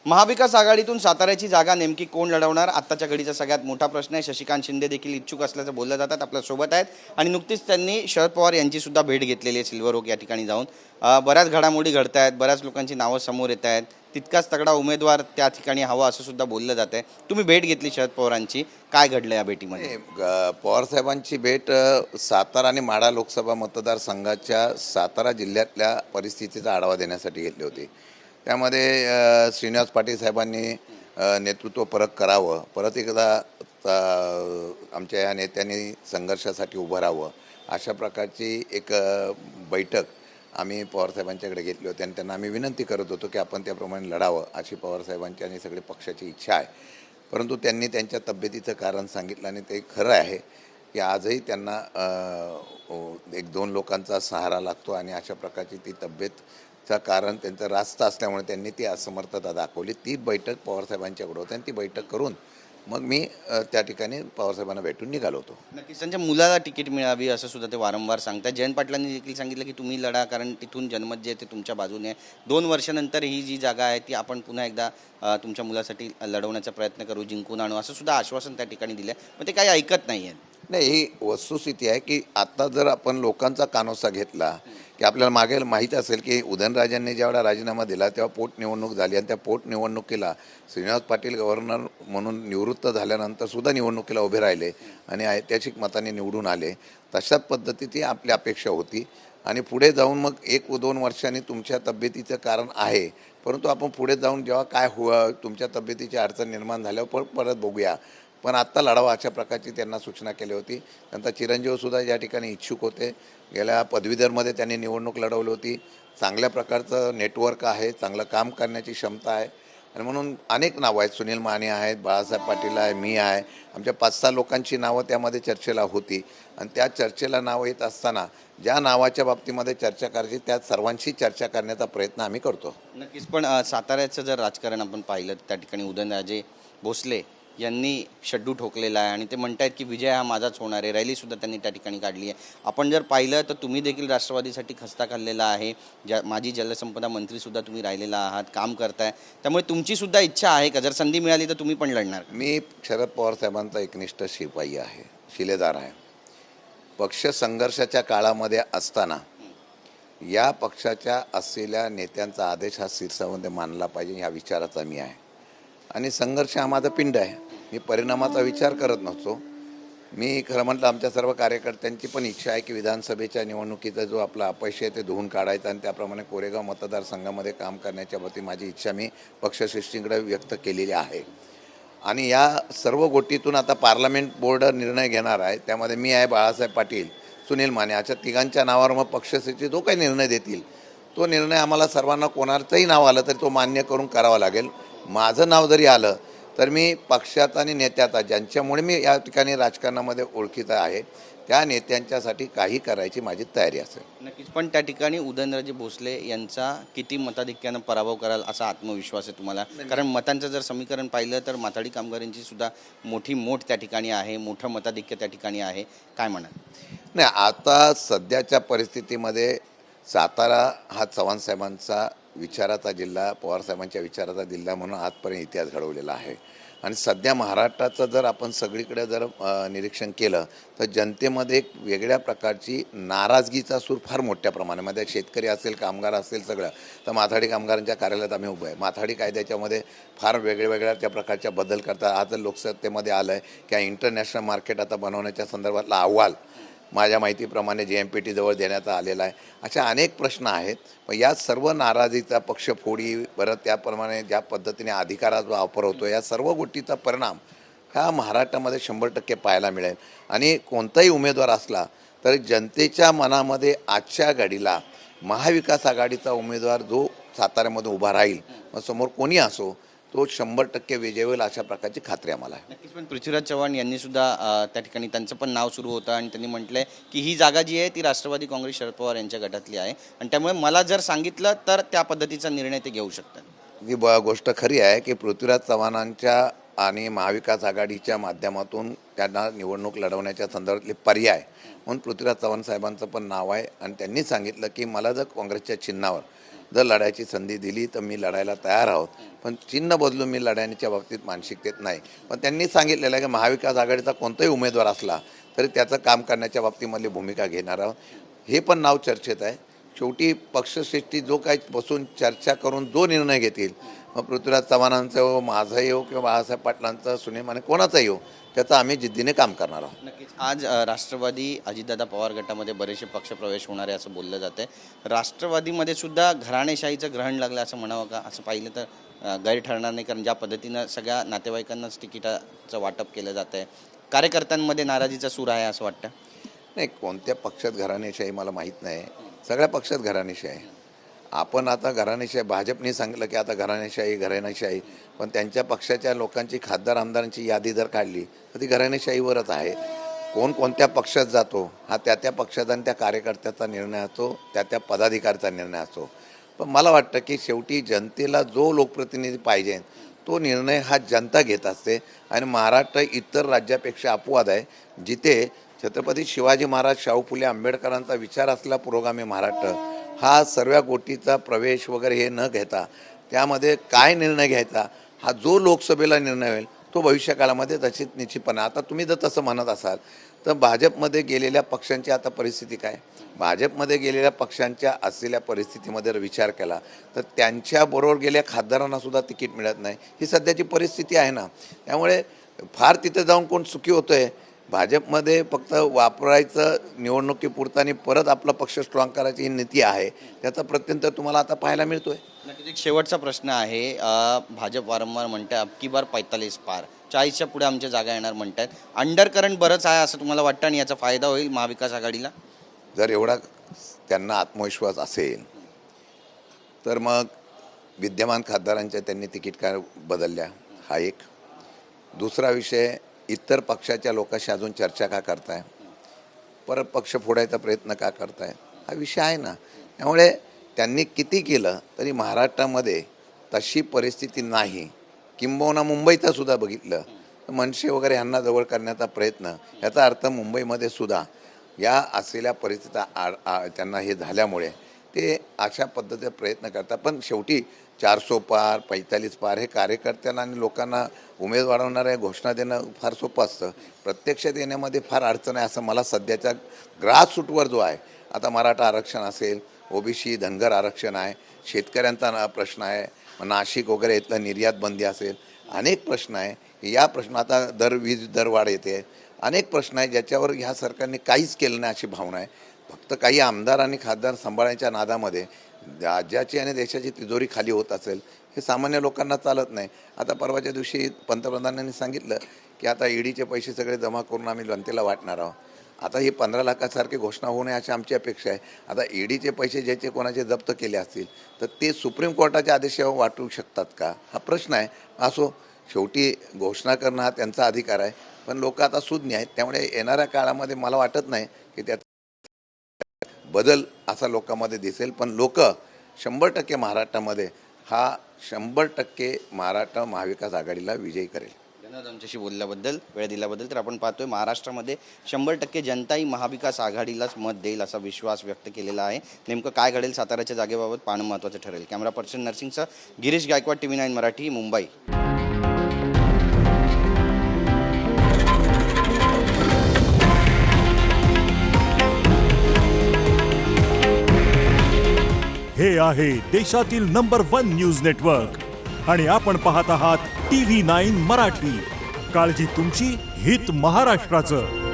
महाविकास आघाडीतून साताऱ्याची जागा नेमकी कोण लढवणार आत्ताच्या घडीचा सगळ्यात मोठा प्रश्न आहे। शशिकांत शिंदे देखील इच्छुक असल्याचं बोललं जातात, आपल्यासोबत आहेत आणि नुकतीच त्यांनी शरद पवार यांची सुद्धा भेट घेतलेली आहे सिल्वर ओक या ठिकाणी जाऊन। बऱ्याच घडामोडी घडत आहेत, बऱ्याच लोकांची नावं समोर येत आहेत, तितकाच तगडा उमेदवार त्या ठिकाणी हवा असं सुद्धा बोललं जात आहे। तुम्ही भेट घेतली शरद पवारांची, काय घडलं या भेटीमध्ये? पवारसाहेबांची भेट सातारा आणि माढा लोकसभा मतदारसंघाच्या सातारा जिल्ह्यातल्या परिस्थितीचा आढावा देण्यासाठी घेतली होती। त्यामध्ये श्रीनिवास पाटील साहेबांनी नेतृत्व परत करावं, परत एकदा आमच्या या नेत्यांनी संघर्षासाठी उभं राहावं, अशा प्रकारची एक बैठक आम्ही पवारसाहेबांच्याकडे घेतली होती आणि त्यांना आम्ही विनंती करत होतो की आपण त्याप्रमाणे लढावं अशी पवारसाहेबांची आणि सगळी पक्षाची इच्छा आहे। परंतु त्यांनी त्यांच्या तब्येतीचं कारण सांगितलं आणि ते खरं आहे की आजही त्यांना एक दोन लोकांचा सहारा लागतो आणि अशा प्रकारची ती तब्येतचं कारण त्यांचं रास्त असल्यामुळे त्यांनी ती असमर्थता दाखवली। ती बैठक पवारसाहेबांच्याकडे होती आणि ती बैठक करून मग मी त्या ठिकाणी पवारसाहेबांना भेटून निघालो होतो। नक्कीच त्यांच्या मुलाला तिकीट मिळावी असं सुद्धा ते वारंवार सांगतात। जयंत पाटलांनी देखील सांगितलं की तुम्ही लढा, कारण तिथून जन्मत जे ते तुमच्या बाजूने आहे। 2 वर्षानंतर ही जी जागा आहे ती आपण पुन्हा एकदा तुमच्या मुलासाठी लढवण्याचा प्रयत्न करू, जिंकून आणू असं सुद्धा आश्वासन त्या ठिकाणी दिलं आहे। पण ते काही ऐकत नाही आहेत। नाही, ही वस्तुस्थिती आहे की आता जर आपण लोकांचा कानोसा घेतला की आपल्याला मागे माहीत असेल की उदयनराजेंनी ज्यावेळेला राजीनामा दिला तेव्हा पोटनिवडणूक झाली आणि त्या पोटनिवडणुकीला श्रीनिवास पाटील गव्हर्नर म्हणून निवृत्त झाल्यानंतर सुद्धा निवडणुकीला उभे राहिले आणि ऐतिहासिक मताने निवडून आले। तशा पद्धतीची आपली अपेक्षा होती आणि पुढे जाऊन मग 1-2 वर्षांनी तुमच्या तब्येतीचं कारण आहे, परंतु आपण पुढे जाऊन जेव्हा काय तुमच्या तब्येतीची अडचण निर्माण झाल्यावर परत बघूया, पण आत्ता लढावा अशा प्रकारची त्यांना सूचना केली होती। त्यांचा चिरंजीवसुद्धा या ठिकाणी इच्छुक होते। गेल्या पदवीधरमध्ये त्यांनी निवडणूक लढवली होती। चांगल्या प्रकारचं नेटवर्क आहे, चांगलं काम करण्याची क्षमता आहे आणि म्हणून अनेक नावं आहेत। सुनील माने आहेत, बाळासाहेब पाटील आहे, मी आहे, आमच्या 5-6 लोकांची नावं त्यामध्ये चर्चेला होती आणि त्या चर्चेला नावं येत असताना ज्या नावाच्या बाबतीमध्ये चर्चा करायची त्या सर्वांशी चर्चा करण्याचा प्रयत्न आम्ही करतो। नक्कीच, पण साताऱ्याचं जर राजकारण आपण पाहिलं त्या ठिकाणी उदयनराजे भोसले यांनी शड्डू ठोकलेला आहे आणि ते म्हणतात की विजय हा माझाच होणार आहे। रॅलीसुद्धा त्यांनी त्या ठिकाणी काढली आहे। आपण जर पाहिलं तर तुम्ही देखील राष्ट्रवादीसाठी खस्ता खाल्लेला आहे, माजी जलसंपदा मंत्रीसुद्धा तुम्ही राहिलेला आहात, काम करताय, त्यामुळे तुमचीसुद्धा इच्छा आहे का जर संधी मिळाली तर तुम्ही पण लढणार? मी शरद पवार साहेबांचा एकनिष्ठ शिपाई आहे, शिलेदार आहे। पक्ष संघर्षाच्या काळामध्ये असताना या पक्षाच्या असलेल्या नेत्यांचा आदेश हा शिरसावंत मानला पाहिजे ह्या विचाराचा मी आहे आणि संघर्ष हा माझा पिंड आहे। मी परिणामाचा विचार करत नसतो। मी खरं म्हटलं आमच्या सर्व कार्यकर्त्यांची पण इच्छा आहे की विधानसभेच्या निवडणुकीचा जो आपला अपयश आहे ते धुवून काढायचं आणि त्याप्रमाणे कोरेगाव मतदारसंघामध्ये काम करण्याच्या बाबतीत माझी इच्छा मी पक्षश्रेष्ठींकडे व्यक्त केलेली आहे आणि या सर्व गोष्टीतून आता पार्लमेंट बोर्ड निर्णय घेणार आहे। त्यामध्ये मी आहे, बाळासाहेब पाटील, सुनील माने अशा तिघांच्या नावावर मग पक्षश्रेष्ठी जो काही निर्णय देतील तो निर्णय आम्हाला सर्वांना कोणाचंही नाव आलं तरी तो मान्य करून करावा लागेल। माझं नाव जरी आलं तर मी पक्षात आणि नेत्याचा ज्यांच्यामुळे मी या ठिकाणी राजकारणामध्ये ओळखीचा आहे त्या नेत्यांच्यासाठी काही करायची माझी तयारी असेल। नक्कीच, पण त्या ठिकाणी उदयनराजे भोसले यांचा किती मताधिक्यानं पराभव कराल असा आत्मविश्वास आहे तुम्हाला? कारण मतांचं जर समीकरण पाहिलं तर माथाडी कामगारांची सुद्धा मोठी त्या ठिकाणी आहे, मोठं मताधिक्य त्या ठिकाणी आहे, काय म्हणाल? नाही, आता सध्याच्या परिस्थितीमध्ये सातारा हा चव्हाणसाहेबांचा विचाराचा जिल्हा, पवारसाहेबांच्या विचाराचा जिल्हा म्हणून आजपर्यंत इतिहास घडवलेला आहे आणि सध्या महाराष्ट्राचं जर आपण सगळीकडे जर निरीक्षण केलं तर जनतेमध्ये एक वेगळ्या प्रकारची नाराजगीचा सूर फार मोठ्या प्रमाणामध्ये, शेतकरी असेल, कामगार असेल, सगळं। तर माथाडी कामगारांच्या कार्यालयात आम्ही उभं आहे। माथाडी कायद्याच्यामध्ये फार वेगवेगळ्या त्या प्रकारच्या बदल करतात। आज लोकसत्तेमध्ये आलं आहे की इंटरनॅशनल मार्केट आता बनवण्याच्या संदर्भातला अहवाल माझ्या माहितीप्रमाणे JMPT जवळ देण्यात आलेला आहे। अशा अनेक प्रश्न आहेत, पण या सर्व नाराजीचा, पक्षफोडी, परत त्याप्रमाणे ज्या पद्धतीने अधिकाराचा वापर होतो, या सर्व गोष्टीचा परिणाम हा महाराष्ट्रामध्ये 100% पाहायला मिळेल आणि कोणताही उमेदवार असला तरी जनतेच्या मनामध्ये आजच्या घडीला महाविकास आघाडीचा उमेदवार जो साताऱ्यामध्ये उभा राहील, मग समोर कोणी असो, तो 100% विजय होईल अशा प्रकारची खात्री आम्हाला आहे। नक्कीच, पण पृथ्वीराज चव्हाण यांनी सुद्धा त्या ठिकाणी त्यांचं पण नाव सुरू होतं आणि त्यांनी म्हटलंय की ही जागा जी आहे ती राष्ट्रवादी काँग्रेस शरद पवार यांच्या गटातली आहे आणि त्यामुळे मला जर सांगितलं तर त्या पद्धतीचा निर्णय ते घेऊ शकतात। ही गोष्ट खरी आहे की पृथ्वीराज चव्हाणांच्या आणि महाविकास आघाडीच्या माध्यमातून त्यांना निवडणूक लढवण्याच्या संदर्भातले पर्याय म्हणून पृथ्वीराज चव्हाण साहेबांचं पण नाव आहे आणि त्यांनी सांगितलं की मला जर काँग्रेसच्या चिन्हावर जर लढायची संधी दिली तर मी लढायला तयार आहोत, पण चिन्ह बदलून मी लढण्याच्या बाबतीत मानसिकतेत नाही. पण त्यांनी सांगितलेलं आहे की महाविकास आघाडीचा कोणताही उमेदवार असला तरी त्याचं काम करण्याच्या बाबतीमधली भूमिका घेणार आहोत. हे पण नाव चर्चेत आहे. शेवटी पक्षश्रेष्ठी जो काही बसून चर्चा करून जो निर्णय घेतील, मग पृथ्वीराज चव्हाणांचा हो, माझा येऊ किंवा बाळासाहेब पाटलांचा, सुनील माने कोणाचा येऊ, त्याचं आम्ही जिद्दीने काम करणार आहोत. नक्कीच आज राष्ट्रवादी अजितदादा पवार गटामध्ये बरेचसे पक्षप्रवेश होणार आहे असं बोललं जातं आहे. राष्ट्रवादीमध्ये सुद्धा घराणेशाहीचं ग्रहण लागलं असं म्हणावं का? असं पाहिलं तर गैर ठरणार नाही, कारण ज्या पद्धतीनं सगळ्या नातेवाईकांनाच तिकिटाचं वाटप केलं जातं आहे. कार्यकर्त्यांमध्ये नाराजीचा सूर आहे असं वाटतं? नाही, कोणत्या पक्षात घराणेशाही मला माहीत नाही. सगळ्या पक्षात घराणेशाही. आपण आता घराणेशाही, भाजपने सांगितलं की आता घराणेशाही, पण त्यांच्या पक्षाच्या लोकांची, खासदार आमदारांची यादी जर काढली तर ती घराणेशाहीवरच आहे. कोण कोणत्या पक्षात जातो हा त्या पक्षाचा आणि त्या कार्यकर्त्याचा निर्णय असतो, त्या पदाधिकाऱ्याचा निर्णय असतो. पण मला वाटतं की शेवटी जनतेला जो लोकप्रतिनिधी पाहिजे तो निर्णय हा जनता घेत असते. आणि महाराष्ट्र इतर राज्यापेक्षा अपवाद आहे, जिथे छत्रपती शिवाजी महाराज, शाहू फुले आंबेडकरांचा विचार असलेला पुरोगामी महाराष्ट्र हा सर्व गोष्टीचा प्रवेश वगैरे हे न घेता त्यामध्ये काय निर्णय घ्यायचा हा जो लोकसभेला निर्णय होईल तो भविष्यकाळामध्ये तशीच निश्चितपणे. आता तुम्ही जर तसं म्हणत असाल तर भाजपमध्ये गेलेल्या पक्षांची आता परिस्थिती काय? भाजपमध्ये गेलेल्या पक्षांच्या असलेल्या परिस्थितीमध्ये जर विचार केला तर त्यांच्याबरोबर गेल्या खासदारांना सुद्धा तिकीट मिळत नाही. ही सध्याची परिस्थिती आहे ना. त्यामुळे फार तिथे जाऊन कोण सुखी होतो आहे? भाजपमध्ये फक्त वापरायचं निवडणुकीपुरतं आणि परत आपला पक्ष स्ट्रॉंग करायची ही नीती आहे. त्याचा प्रत्यंतर तुम्हाला आता पाहायला मिळतो आहे. नक्कीच एक शेवटचा प्रश्न आहे. भाजप वारंवार म्हणते अबकी बार 45 पार, 40च्या पुढे आमच्या जागा येणार म्हणतात. अंडरकरंट बरंच आहे असं तुम्हाला वाटतं आणि याचा फायदा होईल महाविकास आघाडीला? जर एवढा त्यांना आत्मविश्वास असेल तर मग विद्यमान खासदारांच्या त्यांनी तिकीट काय बदलल्या हा एक. दुसरा विषय, इतर पक्षाच्या लोकांशी अजून चर्चा का करताय, परत पक्ष फोडायचा प्रयत्न का करताय, हा विषय आहे ना. त्यामुळे त्यांनी किती केलं तरी महाराष्ट्रामध्ये तशी परिस्थिती नाही. किंबहुना मुंबईचा सुद्धा बघितलं तर मनसे वगैरे ह्यांना जवळ करण्याचा प्रयत्न, याचा अर्थ मुंबईमध्ये सुद्धा या असलेल्या परिस्थिती त्यांना हे झाल्यामुळे ते अशा पद्धतीचे प्रयत्न करतात. पण शेवटी 400 पार, 45 पार हे कार्यकर्त्यांना आणि लोकांना उमेदवारांना घोषणा देणं फार सोपं असतं. प्रत्यक्षात येण्यामध्ये फार अडचण आहे असं मला सध्याच्या ग्रासरूटवर जो आहे, आता मराठा आरक्षण असेल, ओबीसी धनगर आरक्षण आहे, शेतकऱ्यांचा प्रश्न आहे, नाशिक वगैरे इथलं निर्यात बंदी असेल, अनेक प्रश्न आहे. या प्रश्न आता वीज दरवाढ येते, अनेक प्रश्न आहे ज्याच्यावर ह्या सरकारने काहीच केलं नाही अशी भावना आहे. फक्त काही आमदार आणि खासदार सांभाळण्याच्या नादामध्ये राज्याची आणि देशाची तिजोरी खाली होत असेल हे सामान्य लोकांना चालत नाही. आता परवाच्या दिवशी पंतप्रधानांनी सांगितलं की आता ईडीचे पैसे सगळे जमा करून आम्ही जनतेला वाटणार आहोत. आता ही 15 लाखासारखी घोषणा होणे अशी आमची अपेक्षा आहे. आता ईडीचे पैसे ज्याचे कोणाचे जप्त केले असतील तर ते सुप्रीम कोर्टाच्या आदेशावर वाटू शकतात का, हा प्रश्न आहे. असो, शेवटी घोषणा करणं हा त्यांचा अधिकार आहे. पण लोक आता सुज्ञ आहेत, त्यामुळे येणाऱ्या काळामध्ये मला वाटत नाही की त्यात बदल असा लोकांमध्ये दिसेल. पण लोक 100% महाराष्ट्रामध्ये हा 100% महाराष्ट्र महाविकास आघाडीला विजयी करेल. धन्यवाद आमच्याशी बोलल्याबद्दल, वेळ दिल्याबद्दल. तर आपण पाहतोय महाराष्ट्रामध्ये 100% जनताही महाविकास आघाडीलाच मत देईल असा विश्वास व्यक्त केलेला आहे. नेमकं काय घडेल साताऱ्याच्या जागेबाबत पाहणं महत्त्वाचं ठरेल. कॅमेरा पर्सन नर्सिंगसह गिरीश गायकवाड, TV9 मराठी, मुंबई. हे आहे देशातील नंबर 1 न्यूज नेटवर्क आणि आपण पाहत आहात TV9 मराठी. काळजी तुमची, हित महाराष्ट्राचं.